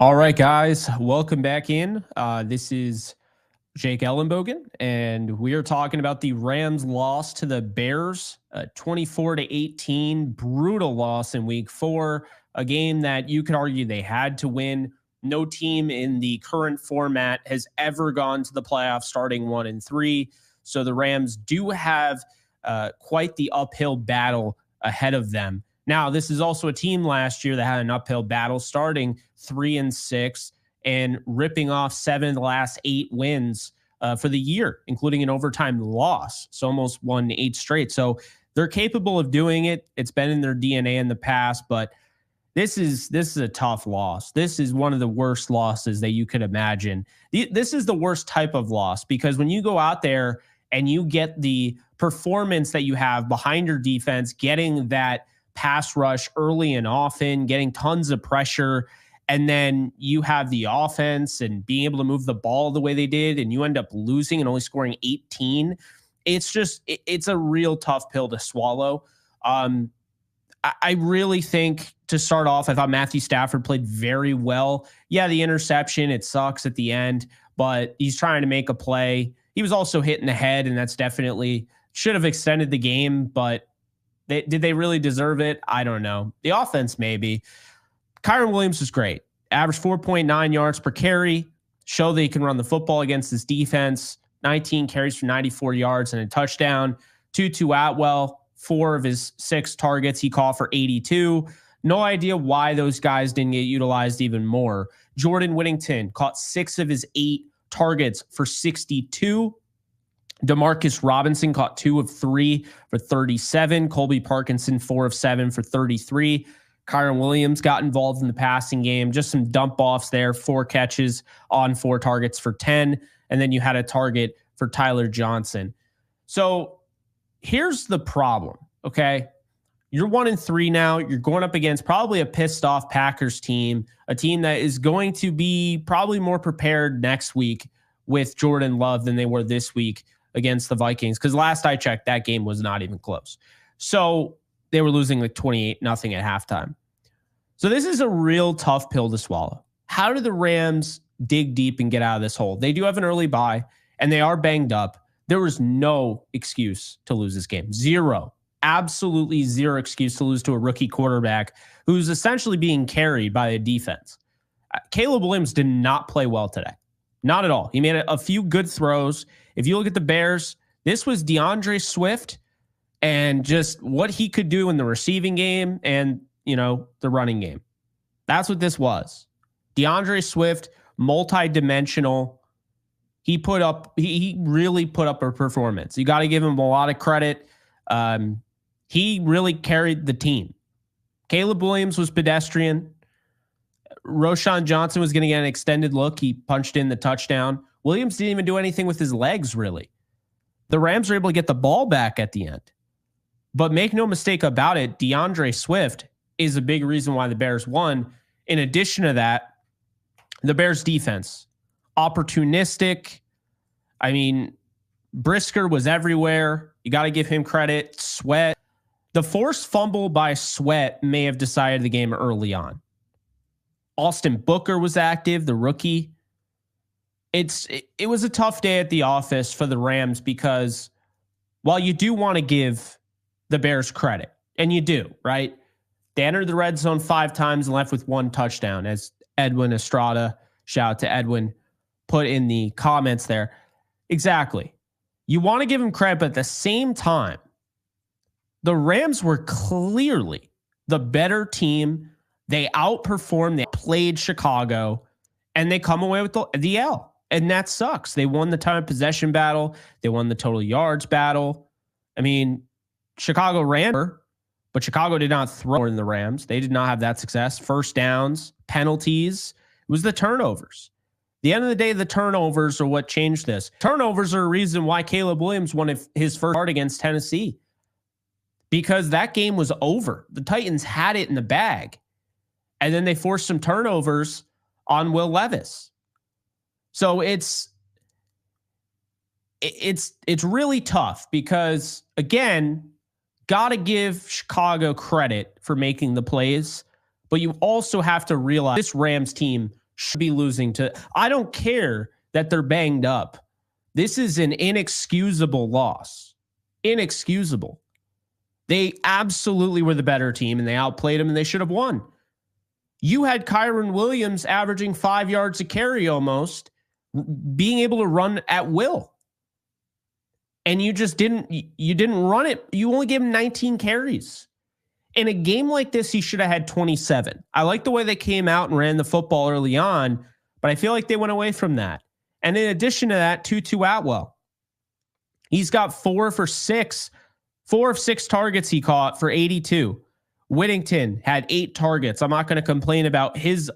All right, guys, welcome back in. This is Jake Ellenbogen, and we are talking about the Rams' loss to the Bears, 24-18, brutal loss in Week 4, a game that you could argue they had to win. No team in the current format has ever gone to the playoffs starting 1-3, so the Rams do have quite the uphill battle ahead of them. Now, this is also a team last year that had an uphill battle starting 3-6 and ripping off 7 of the last 8 wins for the year, including an overtime loss. So almost won 8 straight. So they're capable of doing it. It's been in their DNA in the past, but this is a tough loss. This is one of the worst losses that you could imagine. This is the worst type of loss because when you go out there and you get the performance that you have behind your defense, getting that pass rush early and often, getting tons of pressure, and then you have the offense and being able to move the ball the way they did, and you end up losing and only scoring 18. It's a real tough pill to swallow. I really think to start off, I thought Matthew Stafford played very well. Yeah, the interception, it sucks at the end, but he's trying to make a play. He was also hit in the head, and that's definitely should have extended the game, but did they really deserve it? I don't know. The offense, maybe. Kyren Williams was great. Averaged 4.9 yards per carry. Show that he can run the football against his defense. 19 carries for 94 yards and a touchdown. Tutu Atwell, 4 of his 6 targets he caught for 82. No idea why those guys didn't get utilized even more. Jordan Whittington caught 6 of his 8 targets for 62. Demarcus Robinson caught 2 of 3 for 37. Colby Parkinson, 4 of 7 for 33. Kyren Williams got involved in the passing game. Just some dump offs there. 4 catches on 4 targets for 10. And then you had a target for Tyler Johnson. So here's the problem, okay? You're 1-3 now. You're going up against probably a pissed off Packers team, a team that is going to be probably more prepared next week with Jordan Love than they were this week against the Vikings, because last I checked, that game was not even close. So they were losing like 28-0 at halftime. So this is a real tough pill to swallow. How do the Rams dig deep and get out of this hole? They do have an early bye, and they are banged up. There was no excuse to lose this game. Zero. Absolutely zero excuse to lose to a rookie quarterback who's essentially being carried by a defense. Caleb Williams did not play well today. Not at all. He made a few good throws. If you look at the Bears, this was DeAndre Swift and just what he could do in the receiving game and, the running game. That's what this was. DeAndre Swift, multi-dimensional. He really put up a performance. You got to give him a lot of credit. He really carried the team. Caleb Williams was pedestrian. Roschon Johnson was going to get an extended look. He punched in the touchdown. Williams didn't even do anything with his legs, really. The Rams were able to get the ball back at the end. But make no mistake about it, DeAndre Swift is a big reason why the Bears won. In addition to that, the Bears defense, opportunistic. I mean, Brisker was everywhere. You got to give him credit. Sweat. The forced fumble by Sweat may have decided the game early on. Austin Booker was active, the rookie. It was a tough day at the office for the Rams because while you do want to give the Bears credit, and you do, right? They entered the red zone 5 times and left with 1 touchdown, as Edwin Estrada, shout out to Edwin, put in the comments there. Exactly. You want to give them credit, but at the same time, the Rams were clearly the better team. They outperformed, they played Chicago, and they come away with the L. And that sucks. They won the time of possession battle. They won the total yards battle. I mean, Chicago ran, but Chicago did not throw in the Rams. They did not have that success. First downs, penalties. It was the turnovers. At the end of the day, the turnovers are what changed this. Turnovers are a reason why Caleb Williams won his first start against Tennessee, because that game was over. The Titans had it in the bag. And then they forced some turnovers on Will Levis. So it's really tough because, again, got to give Chicago credit for making the plays, but you also have to realize this Rams team should be losing to. I don't care that they're banged up. This is an inexcusable loss. Inexcusable. They absolutely were the better team, and they outplayed them, and they should have won. You had Kyren Williams averaging 5 yards a carry almost, being able to run at will. And you just didn't run it. You only gave him 19 carries. In a game like this, he should have had 27. I like the way they came out and ran the football early on, but I feel like they went away from that. And in addition to that, Tutu Atwell. He's got 4 of 6 targets he caught for 82. Whittington had 8 targets. I'm not going to complain about his,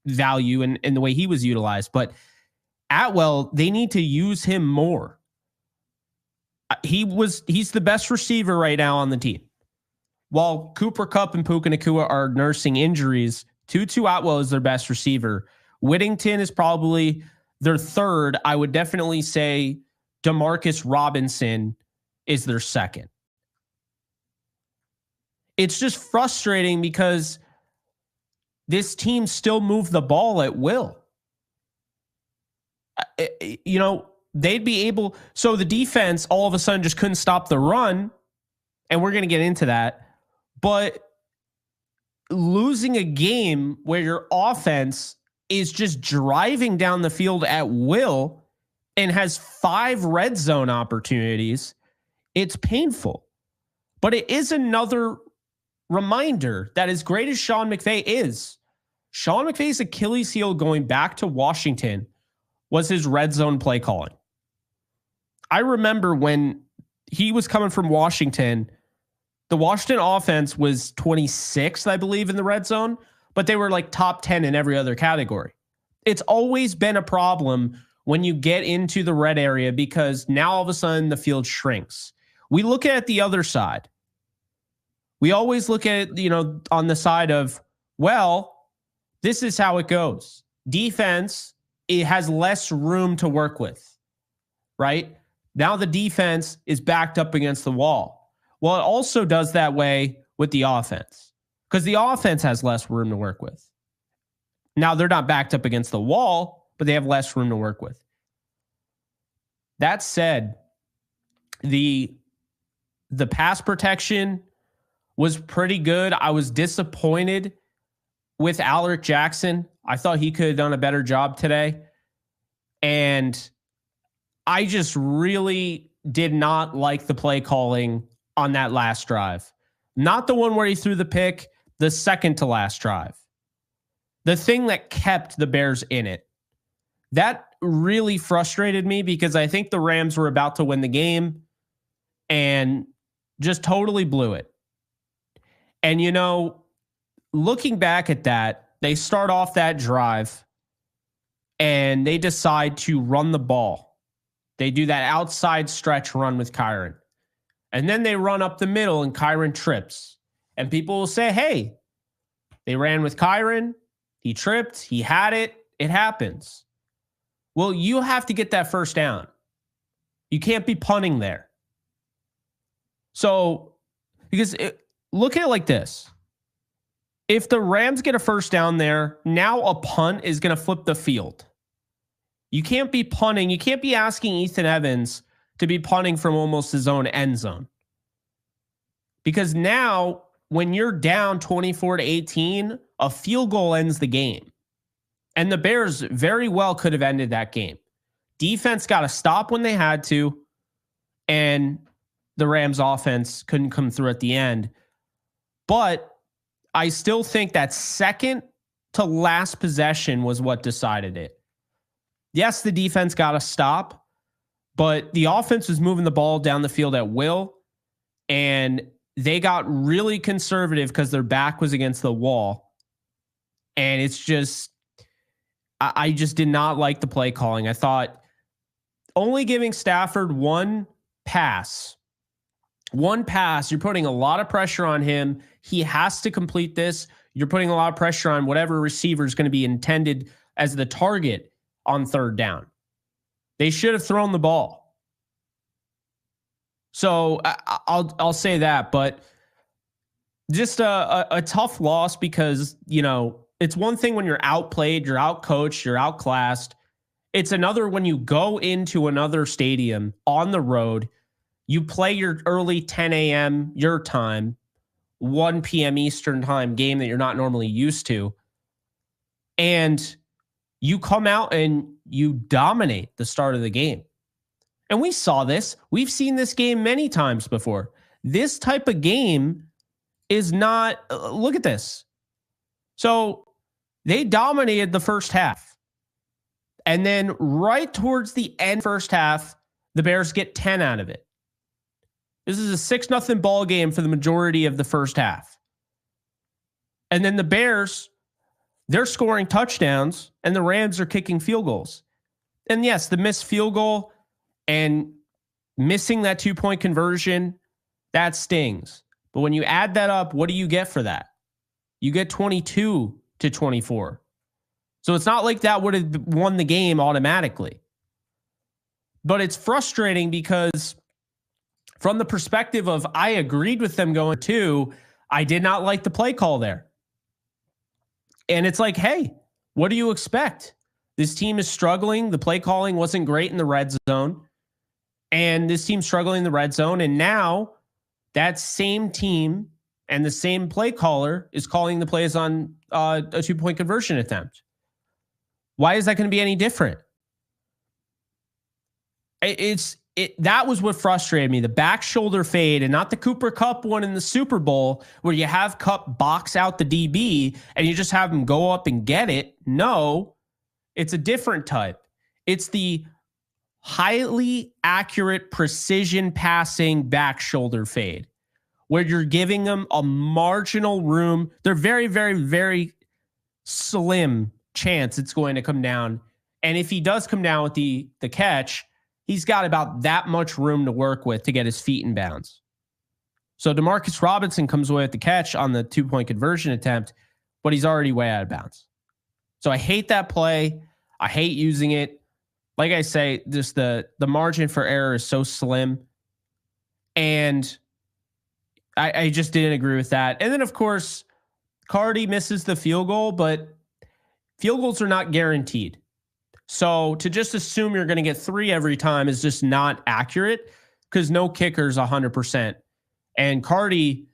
value and the way he was utilized, but Atwell, they need to use him more. He's the best receiver right now on the team. While Cooper Kupp and Puka Nacua are nursing injuries, Tutu Atwell is their best receiver. Whittington is probably their third. I would definitely say Demarcus Robinson is their second. It's just frustrating because this team still moved the ball at will. They'd be able. So the defense all of a sudden just couldn't stop the run. And we're going to get into that. But losing a game where your offense is just driving down the field at will and has 5 red zone opportunities, it's painful. But it is another reminder that as great as Sean McVay is, Sean McVay's Achilles heel going back to Washington was his red zone play calling. I remember when he was coming from Washington, the Washington offense was 26th, I believe, in the red zone, but they were like top 10 in every other category. It's always been a problem when you get into the red area because now all of a sudden the field shrinks. We look at the other side. We always look at it, on the side of, well, this is how it goes. Defense, it has less room to work with, right? Now the defense is backed up against the wall. Well, it also does that way with the offense because the offense has less room to work with. Now they're not backed up against the wall, but they have less room to work with. That said, the pass protection was pretty good. I was disappointed with Alaric Jackson. I thought he could have done a better job today. And I just really did not like the play calling on that last drive. Not the one where he threw the pick, the second to last drive. The thing that kept the Bears in it. That really frustrated me because I think the Rams were about to win the game and just totally blew it. And, looking back at that, they start off that drive and they decide to run the ball. They do that outside stretch run with Kyren. And then they run up the middle and Kyren trips. And people will say, hey, they ran with Kyren. He tripped. He had it. It happens. Well, you have to get that first down. You can't be punting there. So, look at it like this. If the Rams get a first down there, now a punt is going to flip the field. You can't be punting. You can't be asking Ethan Evans to be punting from almost his own end zone. Because now, when you're down 24-18, a field goal ends the game. And the Bears very well could have ended that game. Defense got to stop when they had to, and the Rams offense couldn't come through at the end. But I still think that second to last possession was what decided it. Yes, the defense got to stop, but the offense was moving the ball down the field at will, and they got really conservative because their back was against the wall. And it's just, I just did not like the play calling. I thought only giving Stafford one pass, you're putting a lot of pressure on him. He has to complete this. You're putting a lot of pressure on whatever receiver is going to be intended as the target on third down. They should have thrown the ball. So I'll say that, but just a tough loss because, It's one thing when you're outplayed, you're outcoached, you're outclassed. It's another when you go into another stadium on the road, you play your early 10 a.m. your time, 1 p.m. Eastern time game that you're not normally used to, and you come out and you dominate the start of the game. And we saw this. We've seen this game many times before. This type of game is not, look at this. So they dominated the first half. And then right towards the end first half, the Bears get 10 out of it. This is a 6-0 ball game for the majority of the first half. And then the Bears, they're scoring touchdowns and the Rams are kicking field goals. And yes, the missed field goal and missing that 2-point conversion, that stings. But when you add that up, what do you get for that? You get 22-24. So it's not like that would have won the game automatically. But it's frustrating because from the perspective of I agreed with them going to, I did not like the play call there. And it's like, hey, what do you expect? This team is struggling. The play calling wasn't great in the red zone. And this team's struggling in the red zone. And now that same team and the same play caller is calling the plays on a 2-point conversion attempt. Why is that going to be any different? That was what frustrated me. The back shoulder fade and not the Cooper Kupp one in the Super Bowl where you have Kupp box out the DB and you just have him go up and get it. No, it's a different type. It's the highly accurate precision passing back shoulder fade where you're giving them a marginal room. They're very, very, very slim chance it's going to come down. And if he does come down with the catch, he's got about that much room to work with to get his feet in bounds. So Demarcus Robinson comes away with the catch on the 2-point conversion attempt, but he's already way out of bounds. So I hate that play. I hate using it. Like I say, just the margin for error is so slim. And I just didn't agree with that. And then, of course, Cardi misses the field goal, but field goals are not guaranteed. So to just assume you're going to get 3 every time is just not accurate because no kicker's 100%. And Cardi,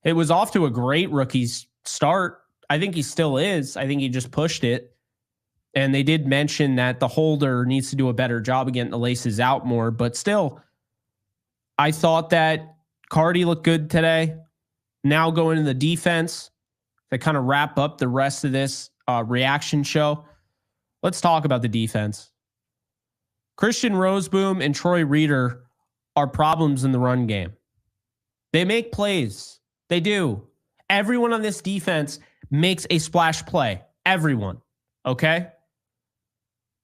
it was off to a great rookie start. I think he still is. I think he just pushed it. And they did mention that the holder needs to do a better job of getting the laces out more. But still, I thought that Cardi looked good today. Now going to the defense to kind of wrap up the rest of this reaction show. Let's talk about the defense. Christian Roseboom and Troy Reeder are problems in the run game. They make plays. They do. Everyone on this defense makes a splash play. Everyone. Okay?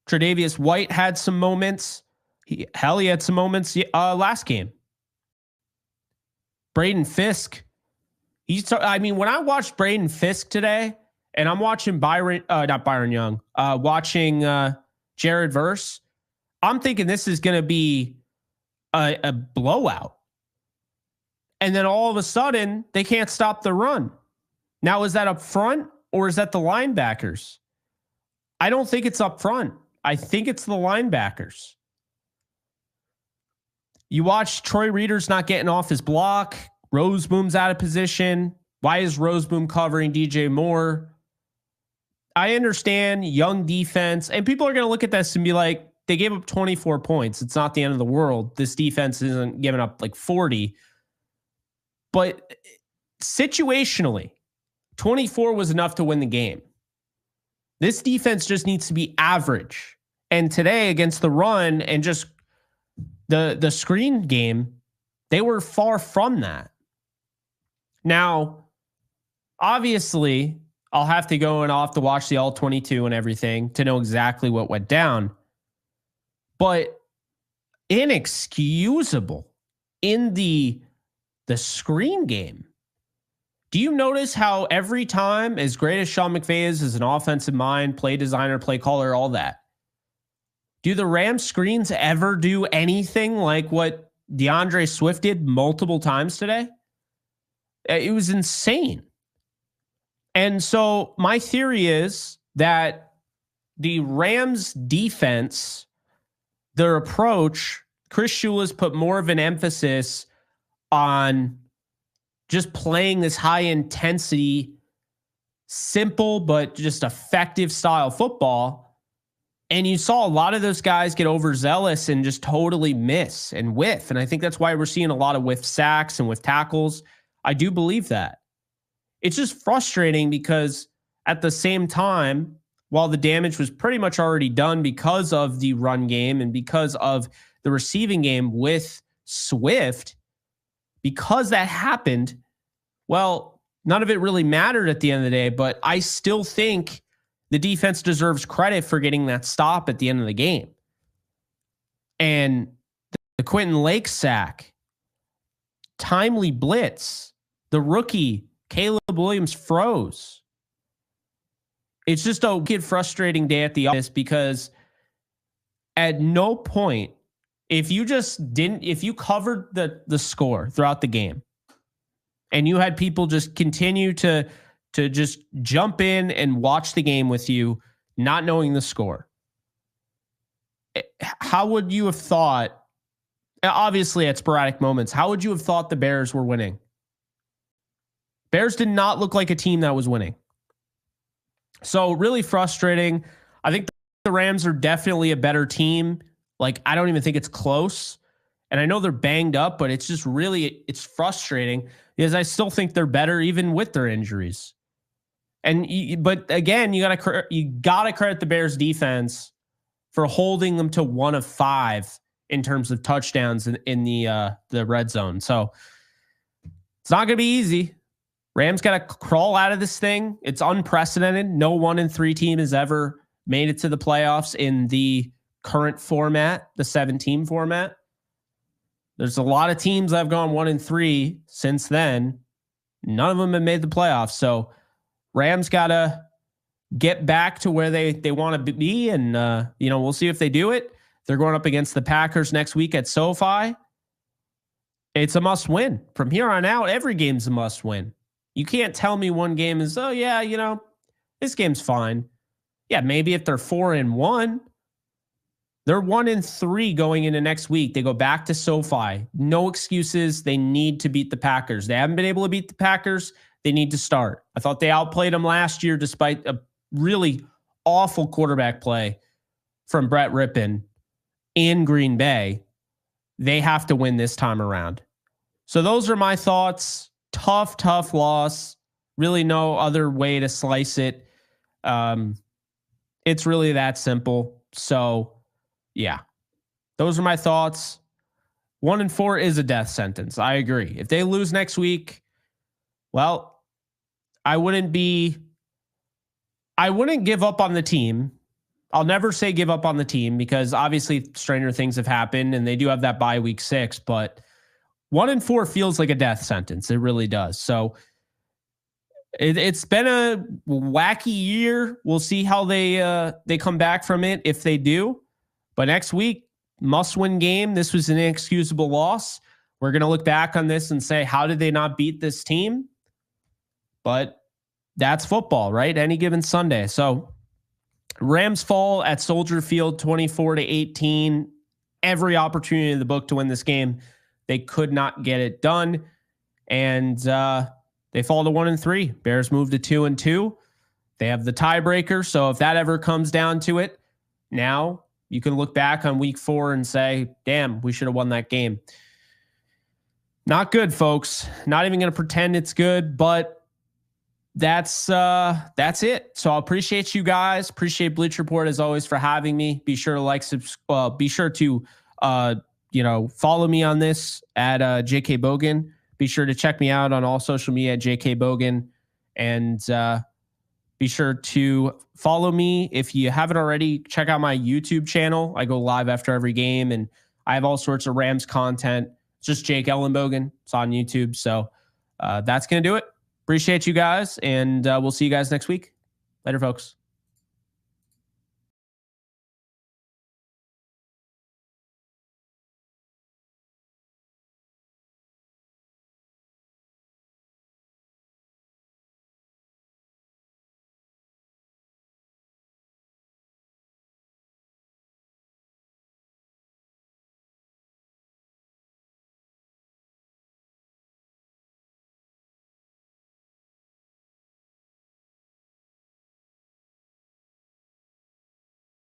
Tre'Davious White had some moments. He had some moments last game. Braden Fisk. When I watched Braden Fisk today, and I'm watching watching Jared Verse, I'm thinking this is going to be a blowout. And then all of a sudden, they can't stop the run. Now, is that up front or is that the linebackers? I don't think it's up front. I think it's the linebackers. You watch Troy Reeder's not getting off his block. Roseboom's out of position. Why is Roseboom covering DJ Moore? I understand young defense, and people are going to look at this and be like, they gave up 24 points. It's not the end of the world. This defense isn't giving up like 40. But situationally, 24 was enough to win the game. This defense just needs to be average. And today against the run and just the screen game, they were far from that. Now, obviously, I'll have to go and I'll have to watch the All-22 and everything to know exactly what went down. But inexcusable in the screen game. Do you notice how every time, as great as Sean McVay is as an offensive mind, play designer, play caller, all that, do the Rams screens ever do anything like what DeAndre Swift did multiple times today? It was insane. And so my theory is that the Rams defense, their approach, Chris Shula's put more of an emphasis on just playing this high intensity, simple, but just effective style football. And you saw a lot of those guys get overzealous and just totally miss and whiff. And I think that's why we're seeing a lot of whiff sacks and whiff tackles. I do believe that. It's just frustrating because at the same time, while the damage was pretty much already done because of the run game and because of the receiving game with Swift, because that happened, well, none of it really mattered at the end of the day, but I still think the defense deserves credit for getting that stop at the end of the game. And the Quentin Lake sack, timely blitz, the rookie, Caleb Williams froze. It's just a frustrating day at the office because at no point, if you covered the score throughout the game and you had people just continue to just jump in and watch the game with you, not knowing the score, how would you have thought, obviously at sporadic moments, how would you have thought the Bears were winning? Bears did not look like a team that was winning. So really frustrating. I think the Rams are definitely a better team. Like, I don't even think it's close. And I know they're banged up, but it's just really, it's frustrating because I still think they're better even with their injuries. But again, you gotta credit the Bears defense for holding them to 1 of 5 in terms of touchdowns in the red zone. So it's not gonna be easy. Rams got to crawl out of this thing. It's unprecedented. No 1-3 team has ever made it to the playoffs in the current format, the 7-team format. There's a lot of teams that have gone 1-3 since then. None of them have made the playoffs. So Rams got to get back to where they want to be. And, we'll see if they do it. They're going up against the Packers next week at SoFi. It's a must win. From here on out, every game's a must win. You can't tell me one game is, this game's fine. Yeah, maybe if they're 4-1, they're 1-3 going into next week. They go back to SoFi. No excuses. They need to beat the Packers. They haven't been able to beat the Packers. They need to start. I thought they outplayed them last year despite a really awful quarterback play from Brett Rippon in Green Bay. They have to win this time around. So those are my thoughts. Tough loss. Really no other way to slice it. It's really that simple. So, yeah. Those are my thoughts. 1-4 is a death sentence. I agree. If they lose next week, well, I wouldn't give up on the team. I'll never say give up on the team because obviously stranger things have happened and they do have that bye week 6, but 1-4 feels like a death sentence. It really does. So it's been a wacky year. We'll see how they come back from it if they do. But next week, must-win game. This was an inexcusable loss. We're going to look back on this and say, how did they not beat this team? But that's football, right? Any given Sunday. So Rams fall at Soldier Field 24-18. Every opportunity in the book to win this game. They could not get it done. And they fall to 1-3. Bears move to 2-2. They have the tiebreaker. So if that ever comes down to it, now you can look back on week 4 and say, damn, we should have won that game. Not good, folks. Not even going to pretend it's good, but that's it. So I appreciate you guys. Appreciate Bleach Report as always for having me. Be sure to be sure to follow me on this at JK Bogan. Be sure to check me out on all social media at JK Bogan. And be sure to follow me. If you haven't already, check out my YouTube channel. I go live after every game and I have all sorts of Rams content. It's just Jake Ellenbogen. It's on YouTube. So that's going to do it. Appreciate you guys. And we'll see you guys next week. Later, folks.